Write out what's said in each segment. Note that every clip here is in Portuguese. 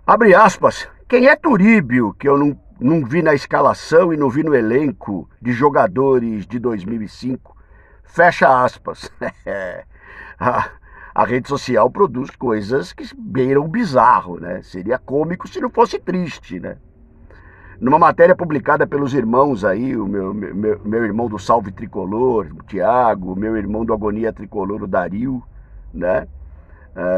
Abre aspas. Quem é Turíbio, que eu não vi na escalação e não vi no elenco de jogadores de 2005? Fecha aspas. a, a rede social produz coisas que beiram bizarro, né? Seria cômico se não fosse triste, né? Numa matéria publicada pelos irmãos aí, o meu irmão do Salve Tricolor, o Tiago, meu irmão do Agonia Tricolor, o Dario, né?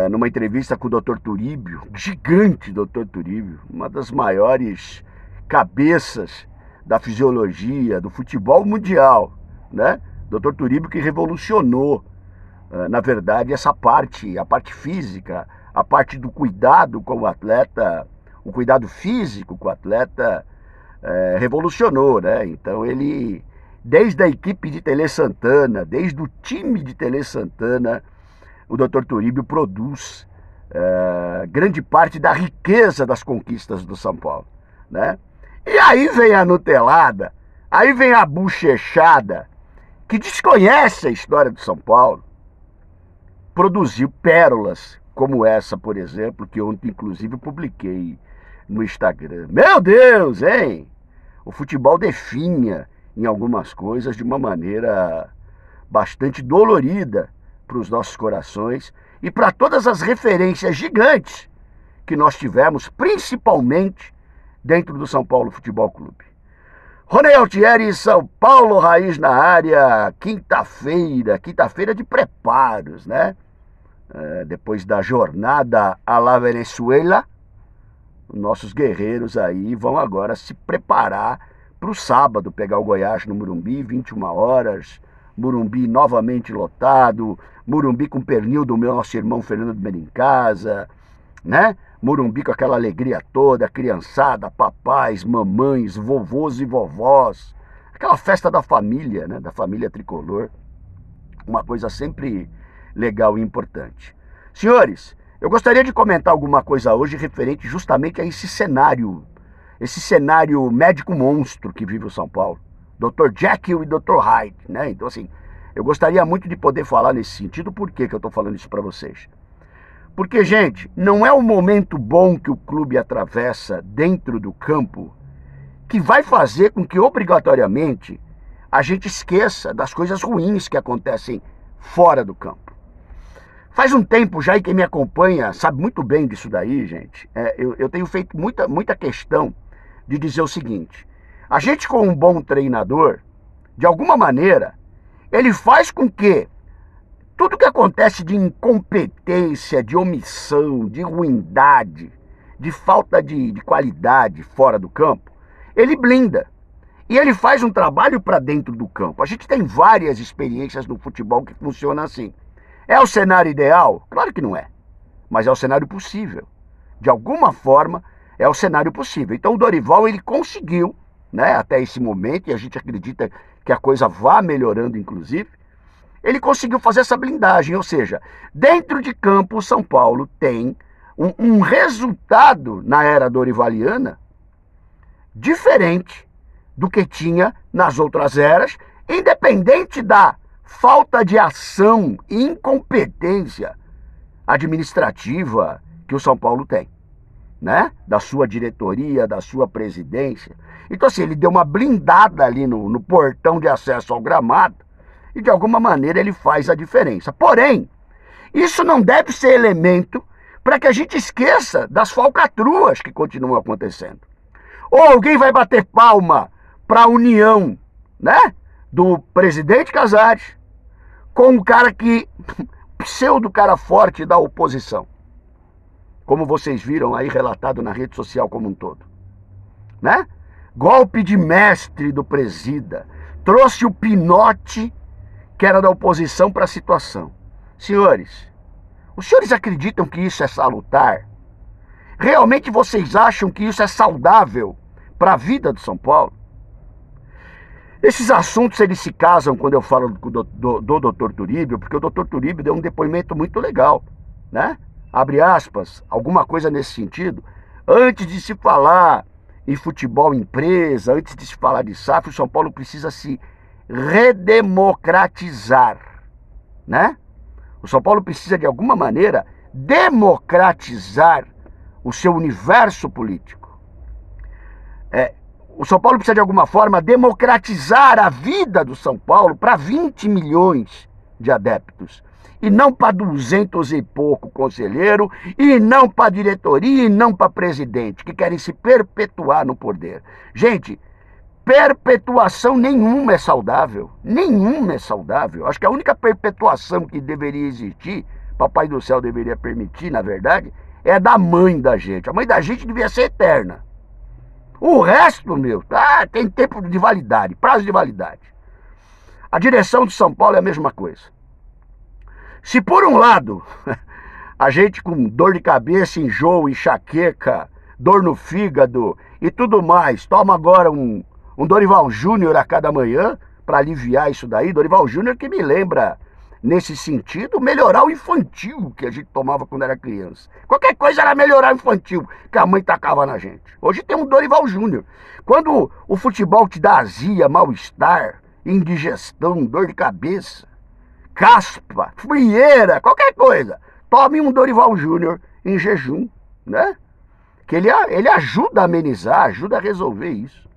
Numa entrevista com o Dr. Turíbio, gigante Dr. Turíbio, uma das maiores cabeças da fisiologia, do futebol mundial, né? Dr. Turíbio que revolucionou, na verdade, essa parte, a parte física, a parte do cuidado com o atleta, o cuidado físico com o atleta, revolucionou, né? Então ele, desde a equipe de Tele Santana, desde o time de Tele Santana, o Dr. Turíbio produz grande parte da riqueza das conquistas do São Paulo, né? E aí vem a nutelada, aí vem a bochechada, que desconhece a história do São Paulo, produziu pérolas como essa, por exemplo, que ontem inclusive publiquei no Instagram. Meu Deus, hein? O futebol definha em algumas coisas de uma maneira bastante dolorida para os nossos corações e para todas as referências gigantes que nós tivemos, principalmente dentro do São Paulo Futebol Clube. Rony Altieri, São Paulo Raiz na área, quinta-feira de preparos, né? Depois da jornada à la Venezuela, nossos guerreiros aí vão agora se preparar para o sábado, pegar o Goiás no Morumbi, 21 horas, Morumbi novamente lotado, Morumbi com pernil do nosso irmão Fernando Benincasa, né? Morumbi com aquela alegria toda, criançada, papais, mamães, vovôs e vovós, aquela festa da família, né? Da família tricolor, uma coisa sempre legal e importante. Senhores, eu gostaria de comentar alguma coisa hoje referente justamente a esse cenário médico monstro que vive o São Paulo. Dr. Jekyll e Dr. Hyde, né? Então, assim, eu gostaria muito de poder falar nesse sentido. Por que eu estou falando isso para vocês? Porque, gente, não é um momento bom que o clube atravessa dentro do campo que vai fazer com que, obrigatoriamente, a gente esqueça das coisas ruins que acontecem fora do campo. Faz um tempo já, e quem me acompanha sabe muito bem disso daí, gente. Eu tenho feito muita questão de dizer o seguinte: a gente, com um bom treinador, de alguma maneira, ele faz com que tudo que acontece de incompetência, de omissão, de ruindade, de falta de qualidade fora do campo, ele blinda. E ele faz um trabalho para dentro do campo. A gente tem várias experiências no futebol que funcionam assim. É o cenário ideal? Claro que não é. Mas é o cenário possível. De alguma forma, é o cenário possível. Então o Dorival, ele conseguiu, né, até esse momento, e a gente acredita que a coisa vá melhorando, inclusive, ele conseguiu fazer essa blindagem. Ou seja, dentro de campo, o São Paulo tem um resultado na era dorivaliana diferente do que tinha nas outras eras, independente da falta de ação e incompetência administrativa que o São Paulo tem, né? Da sua diretoria, da sua presidência. Então, assim, ele deu uma blindada ali no portão de acesso ao gramado e, de alguma maneira, ele faz a diferença. Porém, isso não deve ser elemento para que a gente esqueça das falcatruas que continuam acontecendo. Ou alguém vai bater palma para a união, né, do presidente Casares com um cara que, pseudo cara forte da oposição, como vocês viram aí relatado na rede social como um todo, né? Golpe de mestre do presida, trouxe o Pinote, que era da oposição, para a situação. Senhores, os senhores acreditam que isso é salutar? Realmente vocês acham que isso é saudável para a vida do São Paulo? Esses assuntos, eles se casam quando eu falo do Dr. Turíbio, porque o Dr. Turíbio deu um depoimento muito legal, né? Abre aspas, alguma coisa nesse sentido. Antes de se falar em futebol empresa, antes de se falar de SAF, o São Paulo precisa se redemocratizar, né? O São Paulo precisa, de alguma maneira, democratizar o seu universo político. O São Paulo precisa, de alguma forma, democratizar a vida do São Paulo para 20 milhões de adeptos. E não para 200 e pouco conselheiro, e não para diretoria, e não para presidente, que querem se perpetuar no poder. Gente, perpetuação nenhuma é saudável. Nenhuma é saudável. Acho que a única perpetuação que deveria existir, Papai do Céu deveria permitir, na verdade, é a da mãe da gente. A mãe da gente devia ser eterna. O resto, tem tempo de validade, prazo de validade. A direção de São Paulo é a mesma coisa. Se por um lado, a gente com dor de cabeça, enjoo, enxaqueca, dor no fígado e tudo mais, toma agora um Dorival Júnior a cada manhã para aliviar isso daí. Dorival Júnior que me lembra, nesse sentido, melhorar o infantil que a gente tomava quando era criança. Qualquer coisa era melhorar o infantil que a mãe tacava na gente. Hoje tem um Dorival Júnior. Quando o futebol te dá azia, mal-estar, indigestão, dor de cabeça, caspa, frieira, qualquer coisa, tome um Dorival Júnior em jejum, né? Que ele ajuda a amenizar, ajuda a resolver isso.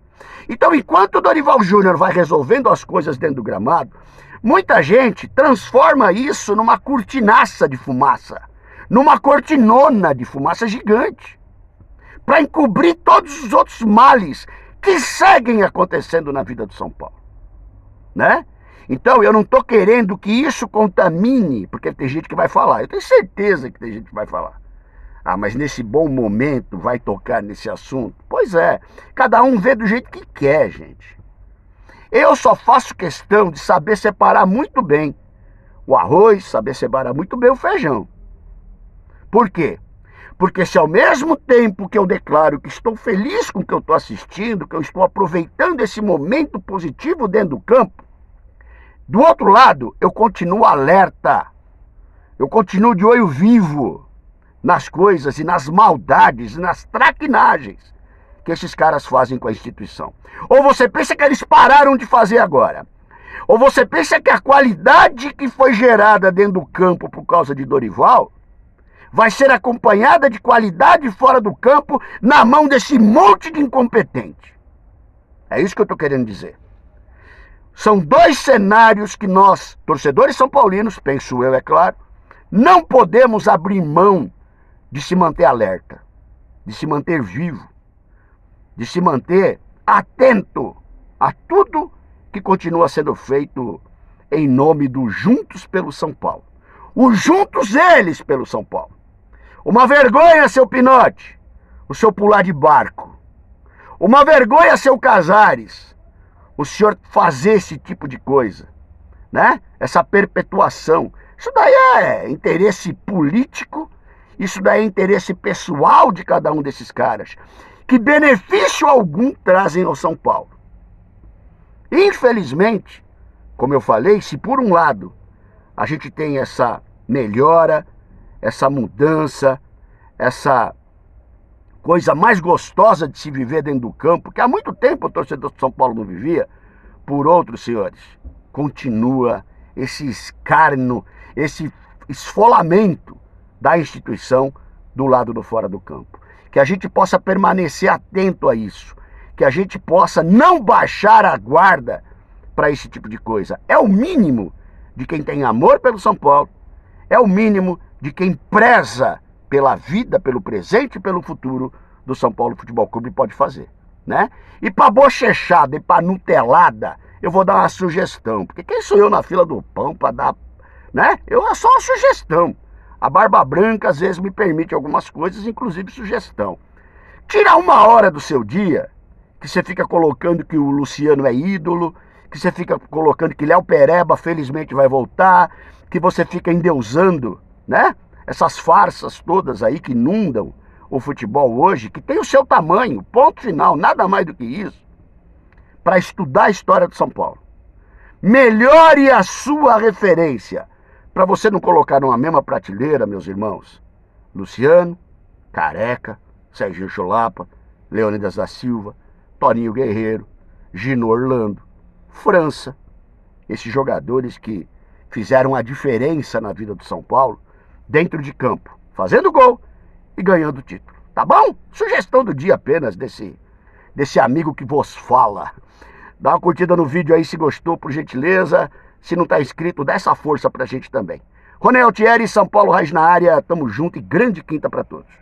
Então, enquanto o Dorival Júnior vai resolvendo as coisas dentro do gramado, muita gente transforma isso numa cortinaça de fumaça, numa cortinona de fumaça gigante, para encobrir todos os outros males que seguem acontecendo na vida do São Paulo, né? Então, eu não estou querendo que isso contamine, porque tem gente que vai falar, eu tenho certeza que tem gente que vai falar. Ah, mas nesse bom momento vai tocar nesse assunto? Pois é, cada um vê do jeito que quer, gente. Eu só faço questão de saber separar muito bem o arroz, saber separar muito bem o feijão. Por quê? Porque se ao mesmo tempo que eu declaro que estou feliz com o que eu estou assistindo, que eu estou aproveitando esse momento positivo dentro do campo, do outro lado, eu continuo alerta, eu continuo de olho vivo nas coisas e nas maldades, nas traquinagens que esses caras fazem com a instituição. Ou você pensa que eles pararam de fazer agora? Ou você pensa que a qualidade que foi gerada dentro do campo por causa de Dorival vai ser acompanhada de qualidade fora do campo na mão desse monte de incompetente? É isso que eu estou querendo dizer. São dois cenários que nós, torcedores são paulinos, penso eu, é claro, não podemos abrir mão de se manter alerta, de se manter vivo, de se manter atento a tudo que continua sendo feito em nome do Juntos pelo São Paulo. Os Juntos eles pelo São Paulo. Uma vergonha, seu Pinote, o seu pular de barco. Uma vergonha, seu Casares, o senhor fazer esse tipo de coisa, né? Essa perpetuação. Isso daí é interesse político, isso daí é interesse pessoal de cada um desses caras. Que benefício algum trazem ao São Paulo. Infelizmente, como eu falei, se por um lado a gente tem essa melhora, essa mudança, essa coisa mais gostosa de se viver dentro do campo, que há muito tempo o torcedor de São Paulo não vivia, por outros, senhores, continua esse escárnio, esse esfolamento da instituição do lado do fora do campo. Que a gente possa permanecer atento a isso, que a gente possa não baixar a guarda para esse tipo de coisa. É o mínimo de quem tem amor pelo São Paulo, é o mínimo de quem preza pela vida, pelo presente e pelo futuro do São Paulo Futebol Clube pode fazer, né? E para bochechada e para nutelada, eu vou dar uma sugestão, porque quem sou eu na fila do pão para dar, né? Eu é só uma sugestão. A Barba Branca às vezes me permite algumas coisas, inclusive sugestão. Tira uma hora do seu dia, que você fica colocando que o Luciano é ídolo, que você fica colocando que Léo Pereba felizmente vai voltar, que você fica endeusando, né? Essas farsas todas aí que inundam o futebol hoje, que tem o seu tamanho, ponto final, nada mais do que isso, para estudar a história do São Paulo. Melhore a sua referência, para você não colocar numa mesma prateleira, meus irmãos, Luciano, Careca, Serginho Chulapa, Leônidas da Silva, Toninho Guerreiro, Gino Orlando, França, esses jogadores que fizeram a diferença na vida do São Paulo, dentro de campo, fazendo gol e ganhando título. tá bom? Sugestão do dia apenas desse amigo que vos fala. Dá uma curtida no vídeo aí se gostou, por gentileza. Se não tá inscrito, dá essa força pra gente também. Rony Altieri, São Paulo Raiz na área, tamo junto e grande quinta pra todos.